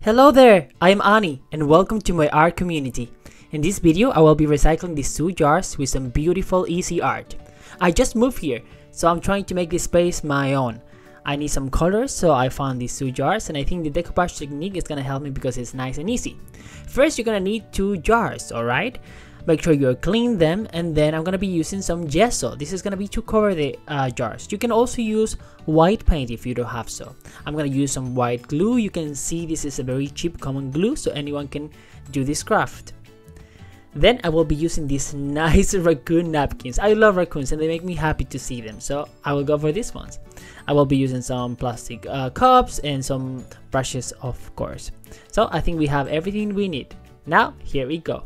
Hello there, I am Ani and welcome to my art community. In this video, I will be recycling these 2 jars with some beautiful easy art. I just moved here, so I'm trying to make this space my own. I need some colors, so I found these 2 jars and I think the decoupage technique is gonna help me because it's nice and easy. First, you're gonna need 2 jars, alright? Make sure you clean them, and then I'm gonna be using some gesso. This is gonna be to cover the jars. You can also use white paint if you don't have so. I'm gonna use some white glue. You can see this is a very cheap common glue, so anyone can do this craft. Then I will be using these nice raccoon napkins. I love raccoons and they make me happy to see them, so I will go for these ones. I will be using some plastic cups and some brushes, of course. So I think we have everything we need. Now here we go.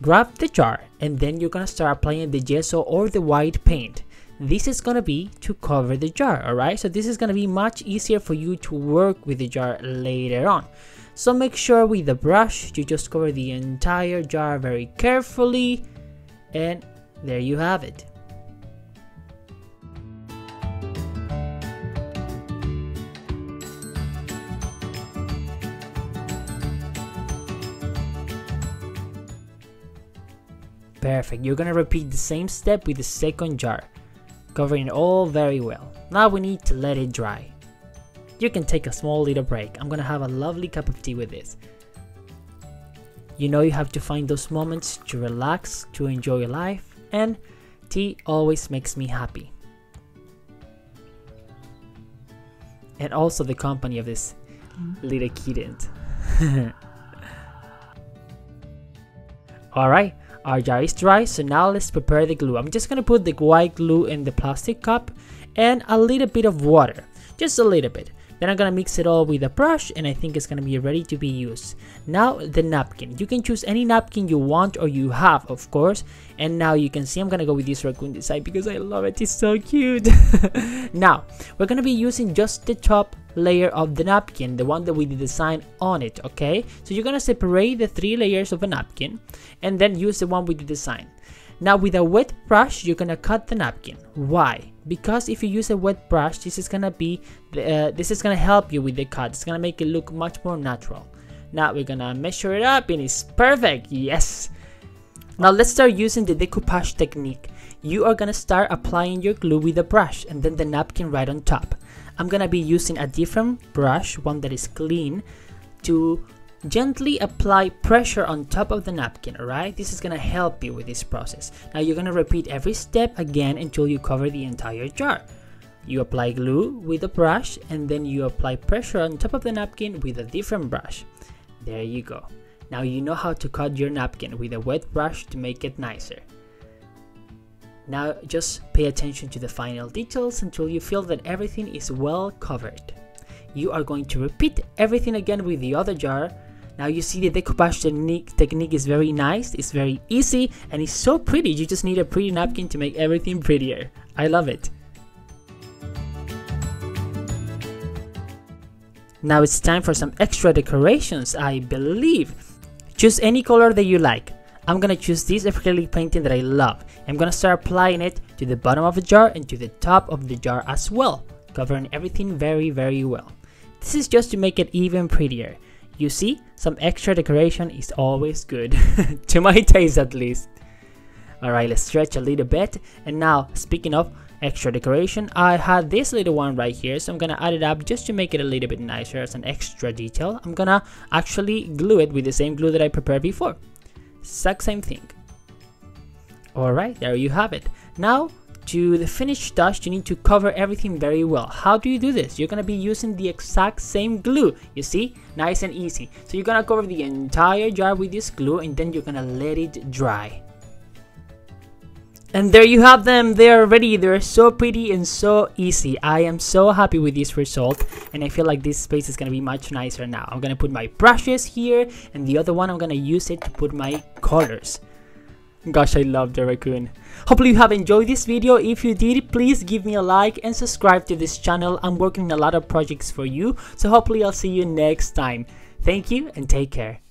Grab the jar and then you're gonna start applying the gesso or the white paint. This is gonna be to cover the jar, alright? So this is gonna be much easier for you to work with the jar later on. So make sure with the brush you just cover the entire jar very carefully, and there you have it. Perfect. You're gonna repeat the same step with the second jar, covering it all very well. Now we need to let it dry. You can take a small little break. I'm gonna have a lovely cup of tea with this. You know you have to find those moments to relax, to enjoy life, and tea always makes me happy. And also the company of this little kitten. Alright. Our jar is dry, so now let's prepare the glue. I'm just gonna put the white glue in the plastic cup and a little bit of water, just a little bit. Then I'm gonna mix it all with a brush and I think it's gonna be ready to be used. Now the napkin. You can choose any napkin you want or you have, of course. And now you can see I'm gonna go with this raccoon design because I love it. It's so cute. Now we're gonna be using just the top layer of the napkin, the one that with the design on it, okay? So you're gonna separate the 3 layers of a napkin and then use the one with the design. Now with a wet brush, you're gonna cut the napkin. Why? Because if you use a wet brush, this is gonna help you with the cut. It's gonna make it look much more natural. Now we're gonna measure it up and it's perfect. Yes. Now let's start using the decoupage technique. You are gonna start applying your glue with a brush and then the napkin right on top. I'm gonna be using a different brush, one that is clean, to gently apply pressure on top of the napkin, alright? This is gonna help you with this process. Now you're gonna repeat every step again until you cover the entire jar. You apply glue with a brush and then you apply pressure on top of the napkin with a different brush. There you go. Now you know how to cut your napkin with a wet brush to make it nicer. Now just pay attention to the final details until you feel that everything is well covered. You are going to repeat everything again with the other jar. Now you see the decoupage technique is very nice, it's very easy, and it's so pretty. You just need a pretty napkin to make everything prettier. I love it. Now it's time for some extra decorations, I believe. Choose any color that you like. I'm gonna choose this acrylic painting that I love. I'm gonna start applying it to the bottom of the jar and to the top of the jar as well, covering everything very, very well. This is just to make it even prettier. You see, some extra decoration is always good, to my taste at least. Alright, let's stretch a little bit. And now, speaking of extra decoration, I had this little one right here, so I'm gonna add it up just to make it a little bit nicer as an extra detail. I'm gonna actually glue it with the same glue that I prepared before. Exact same thing. Alright, there you have it. Now, to the finished touch, you need to cover everything very well. How do you do this? You're gonna be using the exact same glue. You see? Nice and easy. So you're gonna cover the entire jar with this glue and then you're gonna let it dry. And there you have them. They are ready. They're so pretty and so easy. I am so happy with this result and I feel like this space is gonna be much nicer now. I'm gonna put my brushes here and the other one I'm gonna use it to put my colors. Gosh, I love the raccoon. Hopefully you have enjoyed this video. If you did, please give me a like and subscribe to this channel. I'm working on a lot of projects for you, so hopefully I'll see you next time. Thank you and take care.